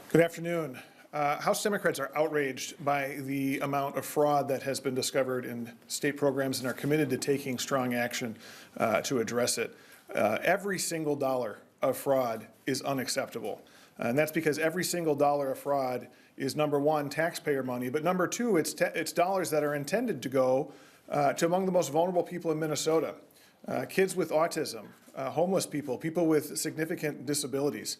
Good afternoon. House Democrats are outraged by the amount of fraud that has been discovered in state programs and are committed to taking strong action to address it. Every single dollar of fraud is unacceptable. And that's because every single dollar of fraud is, number one, taxpayer money, but number two, it's dollars that are intended to go to among the most vulnerable people in Minnesota. Kids with autism, homeless people, people with significant disabilities.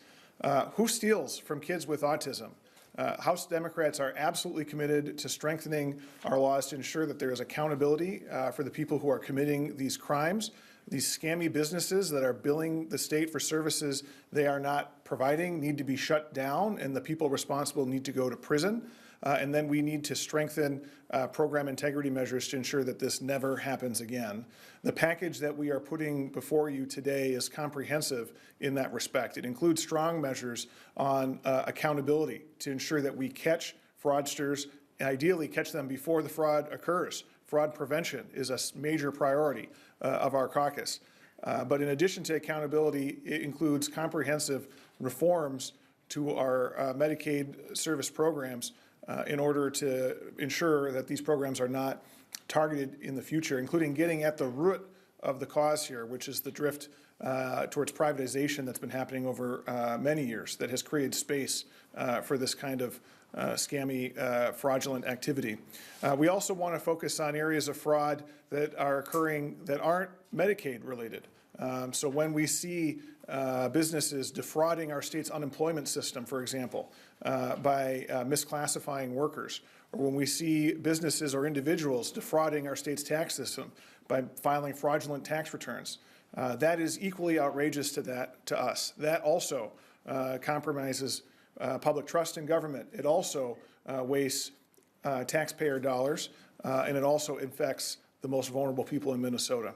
Who steals from kids with autism? House Democrats are absolutely committed to strengthening our laws to ensure that there is accountability for the people who are committing these crimes. These scammy businesses that are billing the state for services they are not providing need to be shut down, and the people responsible need to go to prison. And then we need to strengthen program integrity measures to ensure that this never happens again. The package that we are putting before you today is comprehensive in that respect. It includes strong measures on accountability to ensure that we catch fraudsters, and ideally catch them before the fraud occurs. Fraud prevention is a major priority of our caucus. But in addition to accountability, it includes comprehensive reforms to our Medicaid service programs in order to ensure that these programs are not targeted in the future, including getting at the root of the cause here, which is the drift towards privatization that's been happening over many years that has created space for this kind of scammy, fraudulent activity. We also want to focus on areas of fraud that are occurring that aren't Medicaid related. So when we see businesses defrauding our state's unemployment system, for example, by misclassifying workers, or when we see businesses or individuals defrauding our state's tax system by filing fraudulent tax returns, that is equally outrageous to us. That also compromises public trust in government. It also wastes taxpayer dollars, and it also infects the most vulnerable people in Minnesota.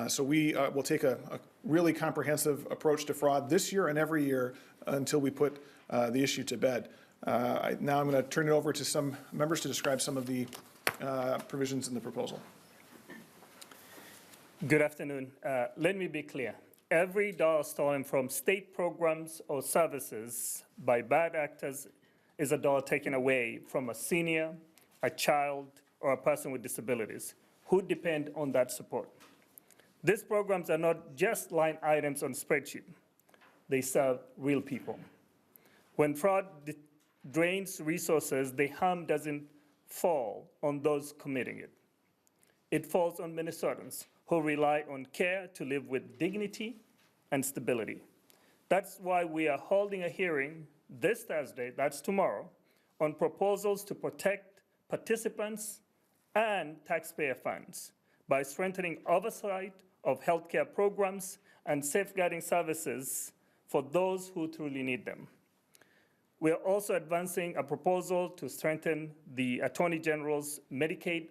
So we will take a really comprehensive approach to fraud this year and every year until we put the issue to bed. Now I'm going to turn it over to some members to describe some of the provisions in the proposal. Good afternoon. Let me be clear. Every dollar stolen from state programs or services by bad actors is a dollar taken away from a senior, a child, or a person with disabilities who depend on that support. These programs are not just line items on a spreadsheet. They serve real people. When fraud drains resources, the harm doesn't fall on those committing it. It falls on Minnesotans who rely on care to live with dignity and stability. That's why we are holding a hearing this Thursday, that's tomorrow, on proposals to protect participants and taxpayer funds by strengthening oversight of healthcare programs and safeguarding services for those who truly need them. We are also advancing a proposal to strengthen the Attorney General's Medicaid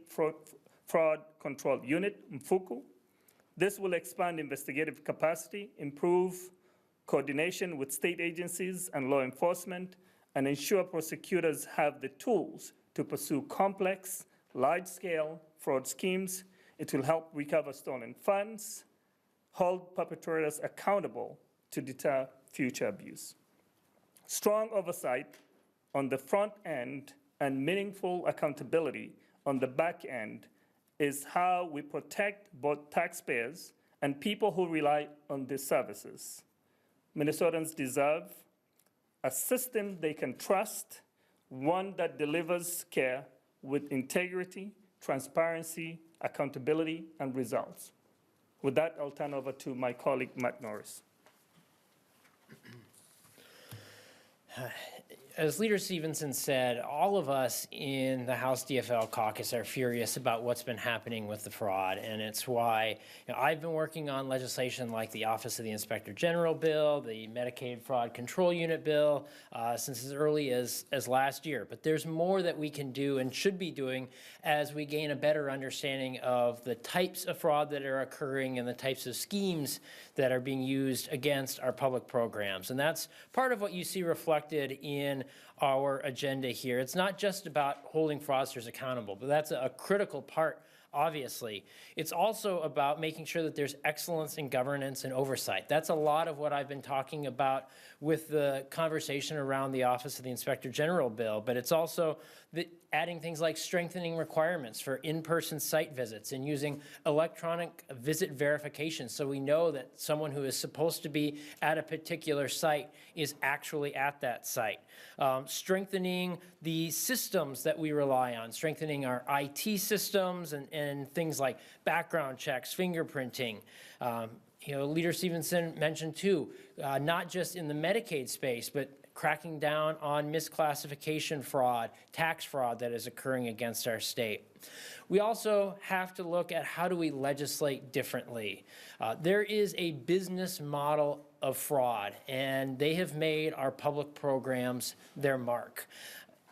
Fraud Control Unit, MFUCU. This will expand investigative capacity, improve coordination with state agencies and law enforcement, and ensure prosecutors have the tools to pursue complex, large-scale fraud schemes. It will help recover stolen funds, hold perpetrators accountable to deter future abuse. Strong oversight on the front end and meaningful accountability on the back end is how we protect both taxpayers and people who rely on these services. Minnesotans deserve a system they can trust, one that delivers care with integrity, transparency, accountability, and results. With that, I'll turn over to my colleague, Matt Norris. As Leader Stevenson said, all of us in the House DFL caucus are furious about what's been happening with the fraud, and it's why I've been working on legislation like the Office of the Inspector General bill, the Medicaid Fraud Control Unit bill, since as early as last year. But there's more that we can do and should be doing as we gain a better understanding of the types of fraud that are occurring and the types of schemes that are being used against our public programs. And that's part of what you see reflected in our agenda here. It's not just about holding fraudsters accountable, but that's a critical part obviously. It's also about making sure that there's excellence in governance and oversight. That's a lot of what I've been talking about with the conversation around the Office of the Inspector General bill, but it's also adding things like strengthening requirements for in-person site visits and using electronic visit verification so we know that someone who is supposed to be at a particular site is actually at that site. Strengthening the systems that we rely on, strengthening our IT systems and things like background checks, fingerprinting. Leader Stevenson mentioned too, not just in the Medicaid space, but cracking down on misclassification fraud, tax fraud that is occurring against our state. We also have to look at how do we legislate differently. There is a business model of fraud, and they have made our public programs their mark.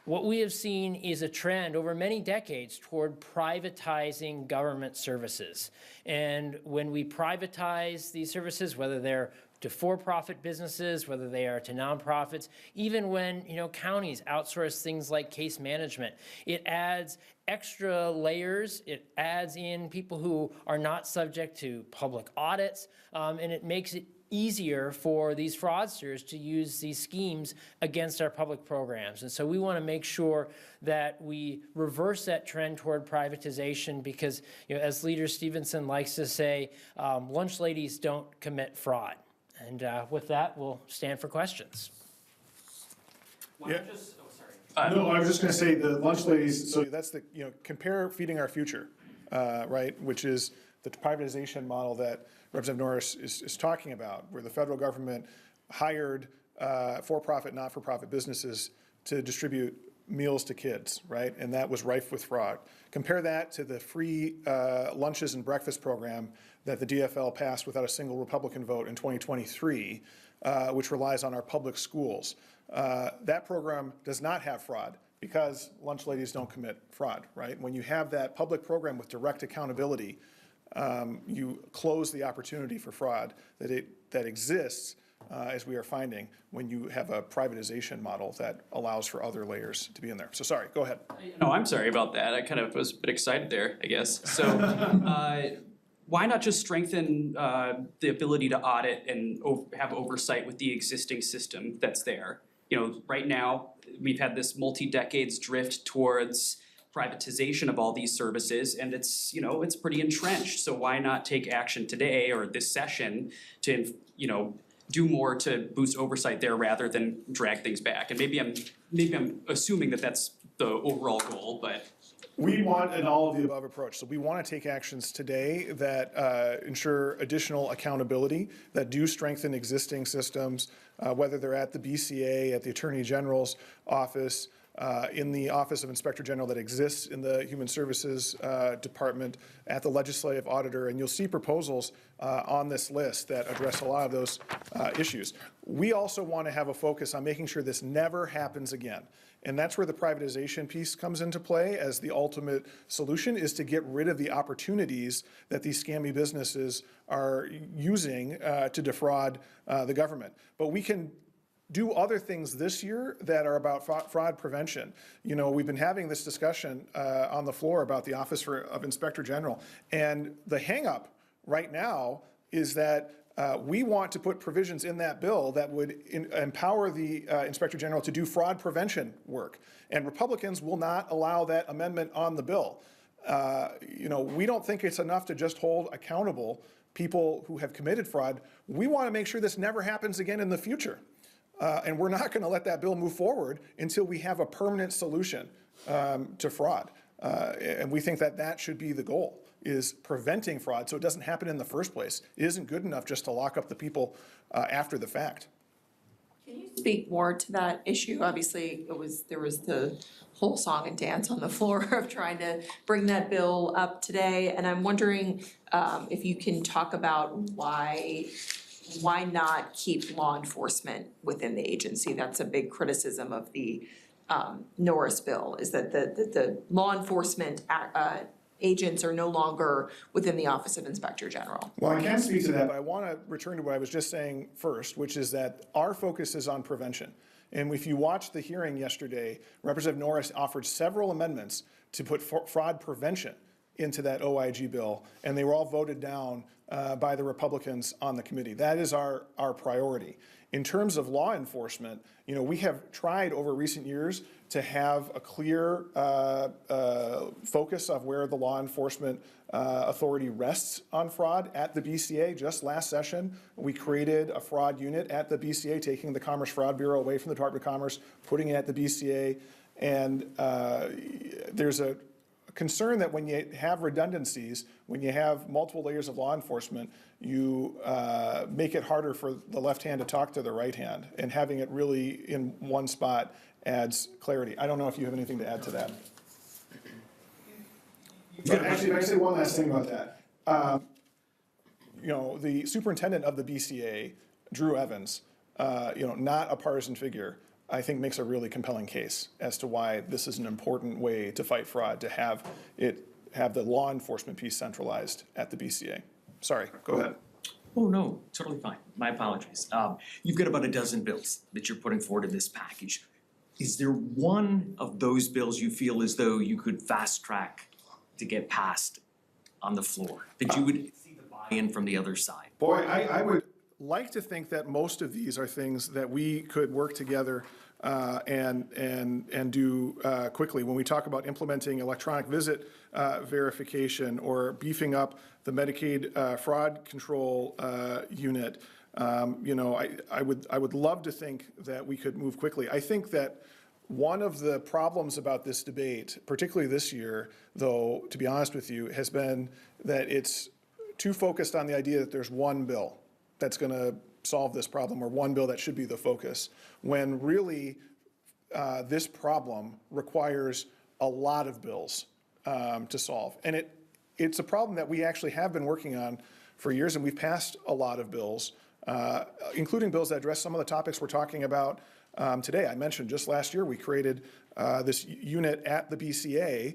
What we have seen is a trend over many decades toward privatizing government services. And when we privatize these services, whether they're to for-profit businesses, whether they are to nonprofits, even when counties outsource things like case management, it adds extra layers. It adds in people who are not subject to public audits, and it makes it easier for these fraudsters to use these schemes against our public programs. And so we want to make sure that we reverse that trend toward privatization because, as Leader Stevenson likes to say, lunch ladies don't commit fraud. And with that, we'll stand for questions. Yeah. No, I was just going to say the lunch ladies, so that's the, compare feeding our future, right, which is the privatization model that Representative Norris is talking about, where the federal government hired for-profit, not-for-profit businesses to distribute meals to kids, right? And that was rife with fraud. Compare that to the free lunches and breakfast program that the DFL passed without a single Republican vote in 2023, which relies on our public schools. That program does not have fraud because lunch ladies don't commit fraud, right? When you have that public program with direct accountability, you close the opportunity for fraud that exists, as we are finding, when you have a privatization model that allows for other layers to be in there. So sorry, go ahead. No, I'm sorry about that. I kind of was a bit excited there, I guess. So why not just strengthen the ability to audit and have oversight with the existing system that's there? Right now, we've had this multi-decades drift towards privatization of all these services, and it's pretty entrenched. So why not take action today or this session to do more to boost oversight there rather than drag things back? And maybe I'm assuming that that's the overall goal, but we want an all of the above approach. So we want to take actions today that ensure additional accountability, that do strengthen existing systems, whether they're at the BCA, at the Attorney General's office, in the Office of Inspector General that exists in the Human Services Department, at the Legislative Auditor, and you'll see proposals on this list that address a lot of those issues. We also want to have a focus on making sure this never happens again. And that's where the privatization piece comes into play as the ultimate solution, is to get rid of the opportunities that these scammy businesses are using to defraud the government. But we can do other things this year that are about fraud prevention. We've been having this discussion on the floor about the Office of Inspector General, and the hang-up right now is that we want to put provisions in that bill that would empower the Inspector General to do fraud prevention work, and Republicans will not allow that amendment on the bill. We don't think it's enough to just hold accountable people who have committed fraud. We want to make sure this never happens again in the future. And we're not going to let that bill move forward until we have a permanent solution to fraud. And we think that should be the goal, is preventing fraud so it doesn't happen in the first place. It isn't good enough just to lock up the people after the fact. Can you speak more to that issue? Obviously, there was the whole song and dance on the floor of trying to bring that bill up today. And I'm wondering if you can talk about why not keep law enforcement within the agency? That's a big criticism of the Norris bill, is that the law enforcement agents are no longer within the Office of Inspector General. Well, I can speak to that, but I want to return to what I was just saying first, which is that our focus is on prevention. And if you watched the hearing yesterday, Representative Norris offered several amendments to put fraud prevention into that OIG bill, and they were all voted down by the Republicans on the committee. That is our priority. In terms of law enforcement, we have tried over recent years to have a clear focus of where the law enforcement authority rests on fraud at the BCA. Just last session, we created a fraud unit at the BCA, taking the Commerce Fraud Bureau away from the Department of Commerce, putting it at the BCA, and there's a concern that when you have redundancies, when you have multiple layers of law enforcement, you make it harder for the left hand to talk to the right hand, and having it really in one spot adds clarity. I don't know if you have anything to add to that. But actually, if I say one last thing about that, the superintendent of the BCA, Drew Evans, not a partisan figure, I think makes a really compelling case as to why this is an important way to fight fraud, to have the law enforcement piece centralized at the BCA. Sorry, go ahead. Oh, no, totally fine. My apologies. You've got about a dozen bills that you're putting forward in this package. Is there one of those bills you feel as though you could fast track to get passed on the floor, that you would see the buy-in from the other side? Boy, I would like to think that most of these are things that we could work together and do quickly. When we talk about implementing electronic visit verification or beefing up the Medicaid fraud control unit, I would love to think that we could move quickly. I think that one of the problems about this debate, particularly this year, though, to be honest with you, has been that it's too focused on the idea that there's one bill that's going to solve this problem, or one bill that should be the focus, when really this problem requires a lot of bills to solve. And it's a problem that we actually have been working on for years, and we've passed a lot of bills, including bills that address some of the topics we're talking about today. I mentioned just last year we created this unit at the BCA,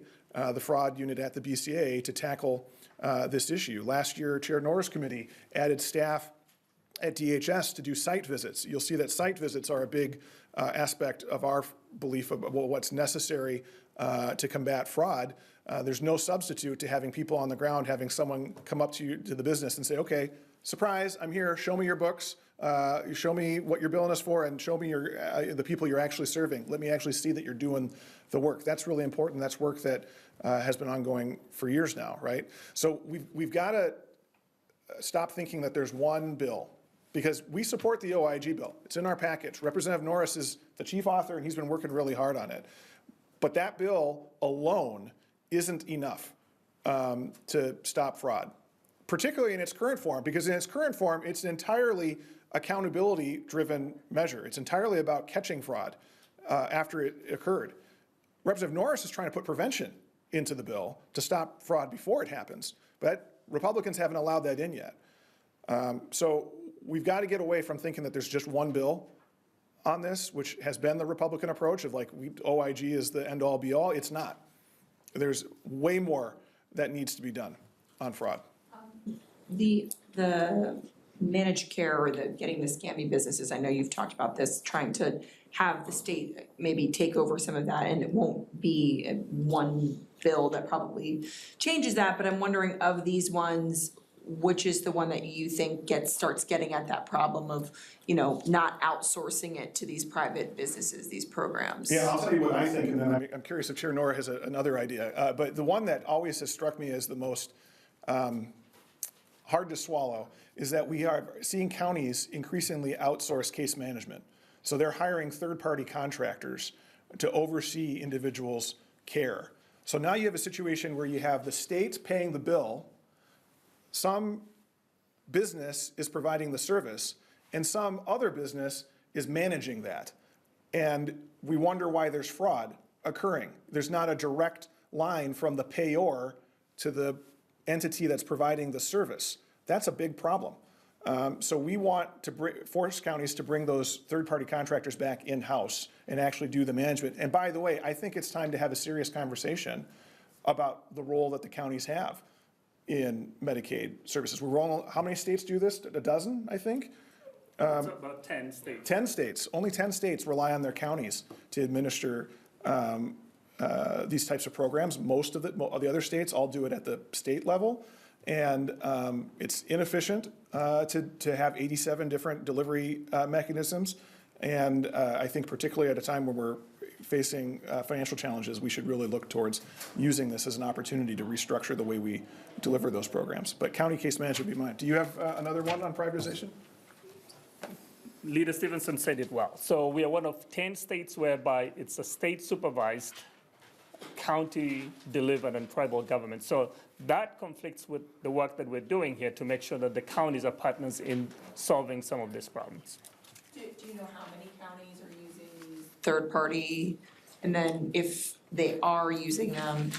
the fraud unit at the BCA, to tackle this issue. Last year, Chair Norris' committee added staff at DHS to do site visits. You'll see that site visits are a big aspect of our belief of what's necessary to combat fraud. There's no substitute to having people on the ground, having someone come up to you, to the business, and say, okay, surprise, I'm here, show me your books, show me what you're billing us for, and show me the people you're actually serving. Let me actually see that you're doing the work. That's really important. That's work that has been ongoing for years now, right? So we've got to stop thinking that there's one bill, because we support the OIG bill. It's in our package. Representative Norris is the chief author, and he's been working really hard on it. But that bill alone isn't enough to stop fraud, particularly in its current form, because in its current form, it's an entirely accountability-driven measure. It's entirely about catching fraud after it occurred. Representative Norris is trying to put prevention into the bill to stop fraud before it happens, but Republicans haven't allowed that in yet. So we've got to get away from thinking that there's just one bill on this, which has been the Republican approach of OIG is the end-all be-all. It's not. There's way more that needs to be done on fraud. The managed care, or the getting the scammy businesses, I know you've talked about this, trying to have the state maybe take over some of that, and it won't be one bill that probably changes that, but I'm wondering, of these ones, which is the one that you think starts getting at that problem of, not outsourcing it to these private businesses, these programs? Yeah, I'll tell you what I think, and then I'm curious if Chair Nora has another idea. But the one that always has struck me as the most hard to swallow is that we are seeing counties increasingly outsource case management. So they're hiring third-party contractors to oversee individuals' care. So now you have a situation where you have the states paying the bill, some business is providing the service, and some other business is managing that. And we wonder why there's fraud occurring. There's not a direct line from the payor to the entity that's providing the service. That's a big problem. So we want to force counties to bring those third-party contractors back in-house and actually do the management. And by the way, I think it's time to have a serious conversation about the role that the counties have in Medicaid services. How many states do this? A dozen, I think? It's about 10 states. 10 states. Only 10 states rely on their counties to administer these types of programs. Most of the other states all do it at the state level. And it's inefficient to have 87 different delivery mechanisms. And I think particularly at a time when we're facing financial challenges, we should really look towards using this as an opportunity to restructure the way we deliver those programs. But county case management would be mine. Do you have another one on privatization? Leader Stevenson said it well. So we are one of 10 states whereby it's a state supervised, county delivered, and tribal government. So that conflicts with the work that we're doing here to make sure that the counties are partners in solving some of these problems. Do you know how many counties are using these third-party? And then if they are using them,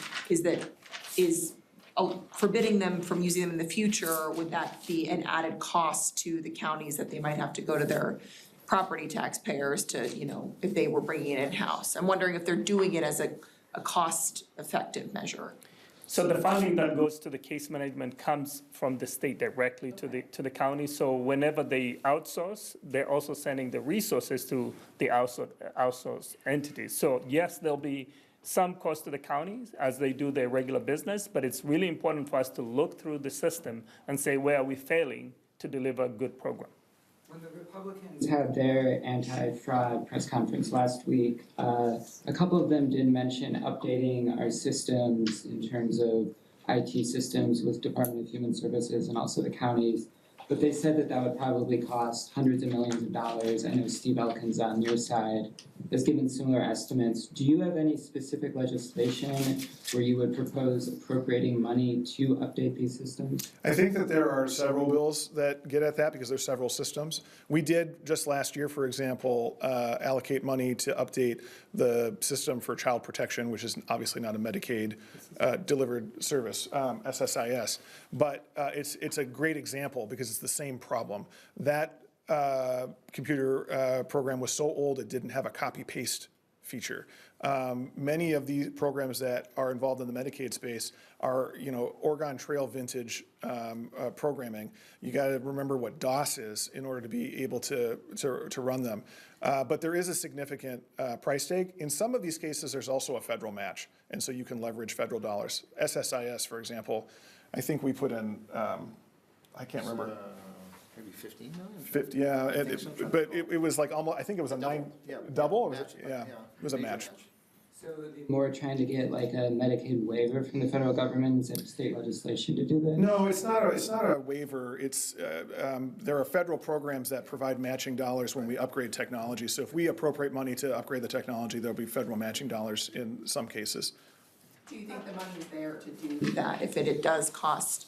is forbidding them from using them in the future, would that be an added cost to the counties that they might have to go to their property taxpayers to, if they were bringing it in-house? I'm wondering if they're doing it as a cost-effective measure. So the funding that goes to the case management comes from the state directly to the county. So whenever they outsource, they're also sending the resources to the outsourced entities. So yes, there'll be some cost to the counties as they do their regular business, but it's really important for us to look through the system and say, where are we failing to deliver a good program? When the Republicans had their anti-fraud press conference last week, a couple of them did mention updating our systems in terms of IT systems with Department of Human Services and also the counties. But they said that would probably cost hundreds of millions of dollars. I know Steve Elkins on your side has given similar estimates. Do you have any specific legislation where you would propose appropriating money to update these systems? I think that there are several bills that get at that because there's several systems. We did just last year, for example, allocate money to update the system for child protection, which is obviously not a Medicaid delivered service, SSIS. But it's a great example because it's the same problem. That computer program was so old it didn't have a copy-paste feature. Many of the programs that are involved in the Medicaid space are, Oregon Trail vintage programming. You got to remember what DOS is in order to be able to run them. But there is a significant price tag. In some of these cases, there's also a federal match, and so you can leverage federal dollars. SSIS, for example, I think we put in, I can't remember. Maybe 15 million? 50, yeah, but it was like almost, I think it was a double, or was it? Match, Yeah, it was a match. So more trying to get like a Medicaid waiver from the federal government instead of state legislation to do that? No, it's not a waiver. It's, there are federal programs that provide matching dollars when we upgrade technology. So if we appropriate money to upgrade the technology, there'll be federal matching dollars in some cases. Do you think the money's there to do that if it does cost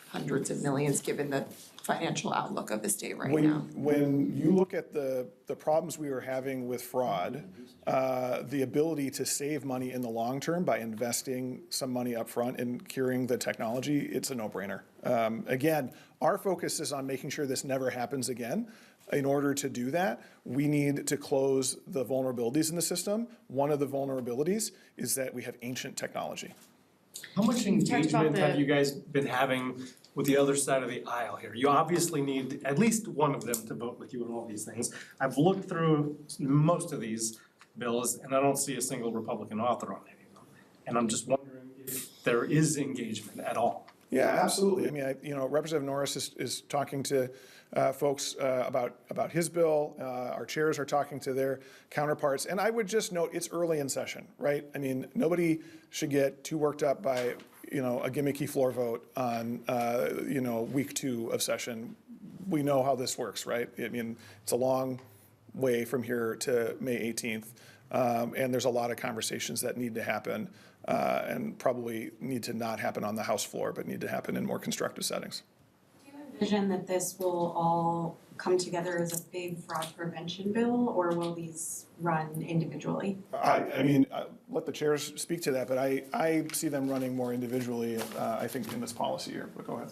hundreds of millions, given the financial outlook of the state right now? When you look at the problems we are having with fraud, the ability to save money in the long term by investing some money up front and curing the technology, it's a no-brainer. Again, our focus is on making sure this never happens again. In order to do that, we need to close the vulnerabilities in the system. One of the vulnerabilities is that we have ancient technology. How much engagement have you guys been having with the other side of the aisle here? You obviously need at least one of them to vote with you on all these things. I've looked through most of these bills and I don't see a single Republican author on any of them. And I'm just wondering if there is engagement at all. Yeah, absolutely. I mean, Representative Norris is talking to folks about his bill. Our chairs are talking to their counterparts. And I would just note, it's early in session, right? I mean, nobody should get too worked up by, a gimmicky floor vote on, week 2 of session. We know how this works, right? I mean, it's a long way from here to May 18th. And there's a lot of conversations that need to happen and probably need to not happen on the House floor, but need to happen in more constructive settings. Do you envision that this will all come together as a big fraud prevention bill, or will these run individually? I mean, let the chairs speak to that, but I see them running more individually, I think, in this policy year. But go ahead.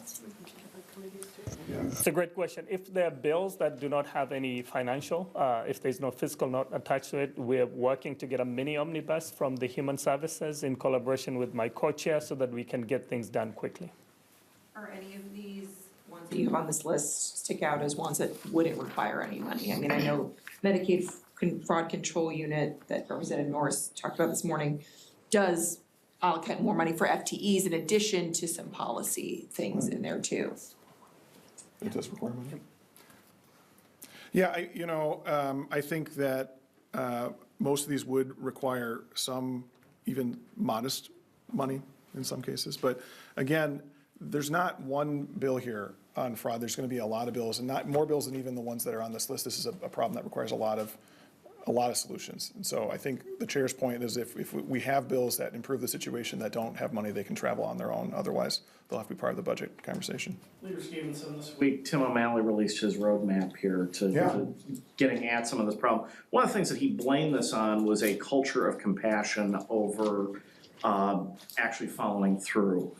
It's a great question. If there are bills that do not have any financial, if there's no fiscal note attached to it, we're working to get a mini omnibus from the Human Services in collaboration with my co-chair so that we can get things done quickly. Are any of these ones that you have on this list stick out as ones that wouldn't require any money? I mean, I know Medicaid Fraud Control Unit that Representative Norris talked about this morning does allocate more money for FTEs in addition to some policy things in there too. It does require money. Yeah, I think that most of these would require some even modest money in some cases. But again, there's not one bill here on fraud. There's going to be a lot of bills, and not more bills than even the ones that are on this list. This is a problem that requires a lot of solutions. And so I think the chair's point is if we have bills that improve the situation that don't have money, they can travel on their own. Otherwise, they'll have to be part of the budget conversation. Leader Stevenson, this week, Tim O'Malley released his roadmap here to getting at some of this problem. One of the things that he blamed this on was a culture of compassion over actually following through,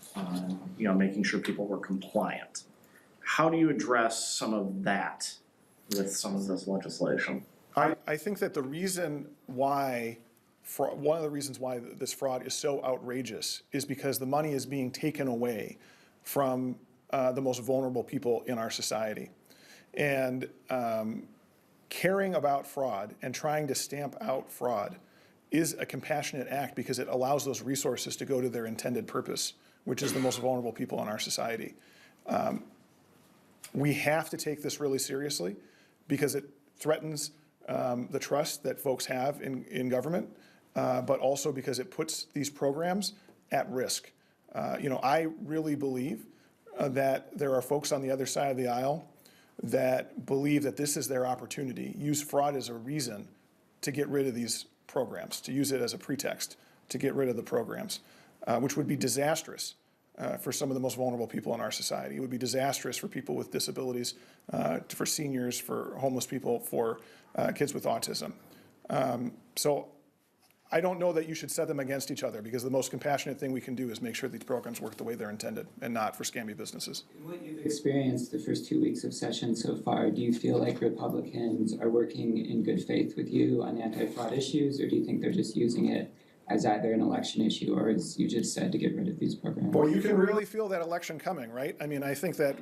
making sure people were compliant. How do you address some of that with some of this legislation? I think that the reason why, one of the reasons why this fraud is so outrageous is because the money is being taken away from the most vulnerable people in our society. And caring about fraud and trying to stamp out fraud is a compassionate act because it allows those resources to go to their intended purpose, which is the most vulnerable people in our society. We have to take this really seriously because it threatens the trust that folks have in government, but also because it puts these programs at risk. I really believe that there are folks on the other side of the aisle that believe that this is their opportunity, use fraud as a reason to get rid of these programs, to use it as a pretext to get rid of the programs, which would be disastrous for some of the most vulnerable people in our society. It would be disastrous for people with disabilities, for seniors, for homeless people, for kids with autism. So I don't know that you should set them against each other because the most compassionate thing we can do is make sure these programs work the way they're intended and not for scammy businesses. In what you've experienced the first 2 weeks of session so far, do you feel like Republicans are working in good faith with you on anti-fraud issues, or do you think they're just using it as either an election issue or, as you just said, to get rid of these programs? Well, you can really feel that election coming, right? I mean, I think that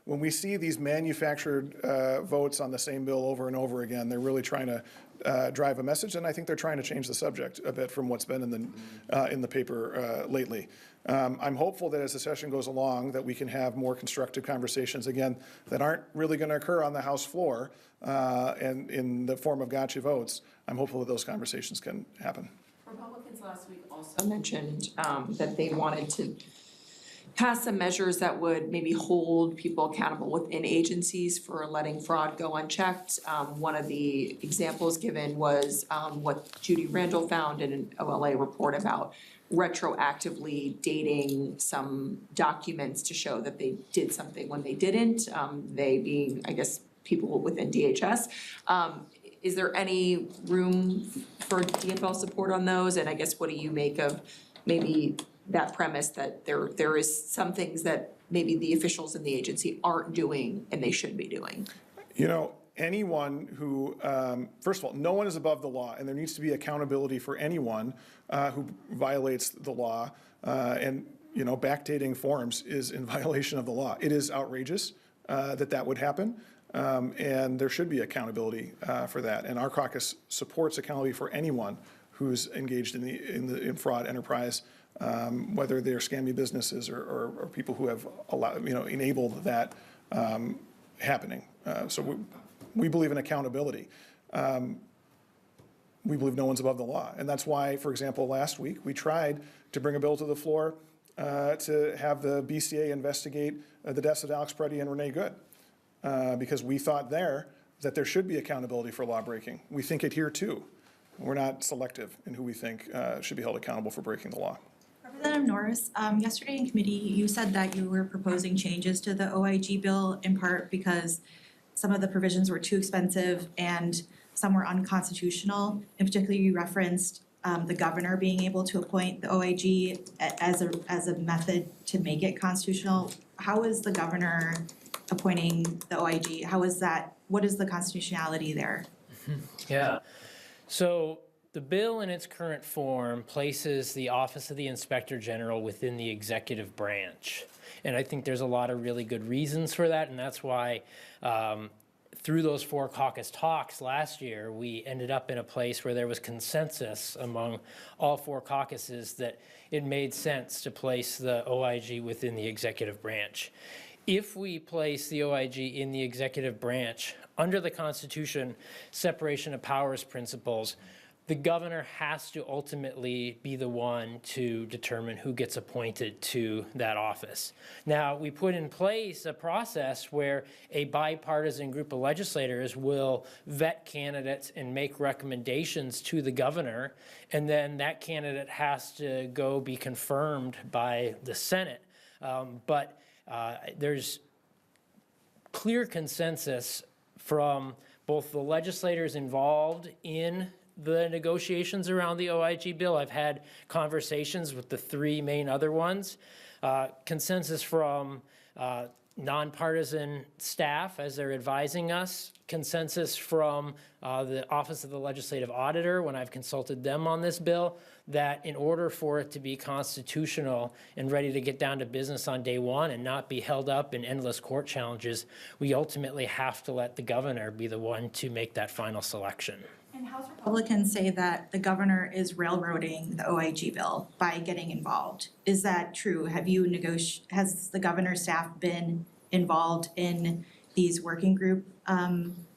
when we see these manufactured votes on the same bill over and over again, they're really trying to drive a message, and I think they're trying to change the subject a bit from what's been in the paper lately. I'm hopeful that as the session goes along, that we can have more constructive conversations again that aren't really going to occur on the House floor and in the form of gotcha votes. I'm hopeful that those conversations can happen. Republicans last week also mentioned that they wanted to pass some measures that would maybe hold people accountable within agencies for letting fraud go unchecked. One of the examples given was what Judy Randall found in an OLA report about retroactively dating some documents to show that they did something when they didn't, they being, I guess, people within DHS. Is there any room for DFL support on those? And I guess what do you make of maybe that premise that there is some things that maybe the officials in the agency aren't doing and they should be doing? Anyone who, first of all, no one is above the law, and there needs to be accountability for anyone who violates the law. And backdating forms is in violation of the law. It is outrageous that would happen. And there should be accountability for that. And our caucus supports accountability for anyone who's engaged in fraud enterprise, whether they're scammy businesses or people who have enabled that happening. So we believe in accountability. We believe no one's above the law. And that's why, for example, last week we tried to bring a bill to the floor to have the BCA investigate the deaths of Alex Preddy and Renee Good. Because we thought that there should be accountability for law breaking. We think it here too. We're not selective in who we think should be held accountable for breaking the law. Representative Norris, yesterday in committee, you said that you were proposing changes to the OIG bill in part because some of the provisions were too expensive and some were unconstitutional. In particular, you referenced the governor being able to appoint the OIG as a method to make it constitutional. How is the governor appointing the OIG? How is that? What is the constitutionality there? Yeah. So the bill in its current form places the Office of the Inspector General within the executive branch. And I think there's a lot of really good reasons for that, and that's why through those 4 caucus talks last year, we ended up in a place where there was consensus among all 4 caucuses that it made sense to place the OIG within the executive branch. If we place the OIG in the executive branch, under the Constitution, separation of powers principles, the governor has to ultimately be the one to determine who gets appointed to that office. Now, we put in place a process where a bipartisan group of legislators will vet candidates and make recommendations to the governor, and then that candidate has to go be confirmed by the Senate. But there's clear consensus from both the legislators involved in the negotiations around the OIG bill. I've had conversations with the 3 main other ones. Consensus from nonpartisan staff as they're advising us. Consensus from the Office of the Legislative Auditor when I've consulted them on this bill, that in order for it to be constitutional and ready to get down to business on day one and not be held up in endless court challenges, we ultimately have to let the governor be the one to make that final selection. And House Republicans say that the governor is railroading the OIG bill by getting involved. Is that true? Has the governor's staff been involved in these working group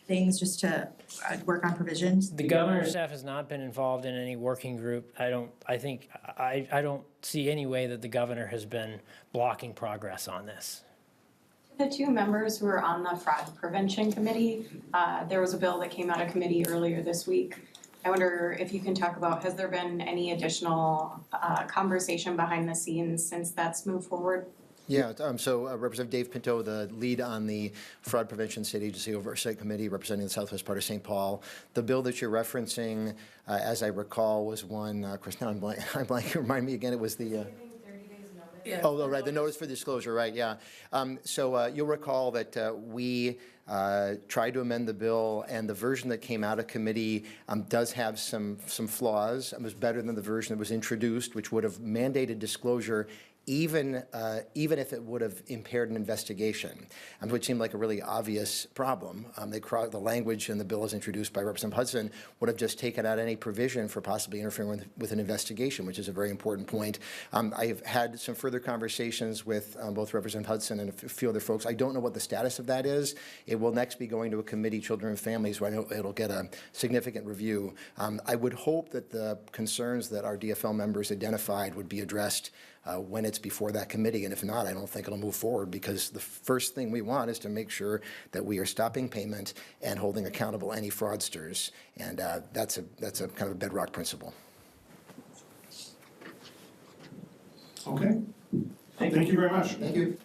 things just to work on provisions? The governor's staff has not been involved in any working group. I don't see any way that the governor has been blocking progress on this. The 2 members who are on the fraud prevention committee, there was a bill that came out of committee earlier this week. I wonder if you can talk about, has there been any additional conversation behind the scenes since that's moved forward? Yeah, so Representative Dave Pinto, the lead on the Fraud Prevention State Agency Oversight Committee representing the southwest part of St. Paul. The bill that you're referencing, as I recall, was one, Chris, now I'm blank, remind me again, it was the... Oh, right, the notice for disclosure, right, yeah. So you'll recall that we tried to amend the bill, and the version that came out of committee does have some flaws. It was better than the version that was introduced, which would have mandated disclosure even if it would have impaired an investigation, which seemed like a really obvious problem. The language in the bill as introduced by Representative Hudson would have just taken out any provision for possibly interfering with an investigation, which is a very important point. I have had some further conversations with both Representative Hudson and a few other folks. I don't know what the status of that is. It will next be going to a committee, Children and Families, where I know it'll get a significant review. I would hope that the concerns that our DFL members identified would be addressed when it's before that committee, and if not, I don't think it'll move forward, because the first thing we want is to make sure that we are stopping payment and holding accountable any fraudsters, and that's a kind of a bedrock principle. Okay. Thank you very much. Thank you.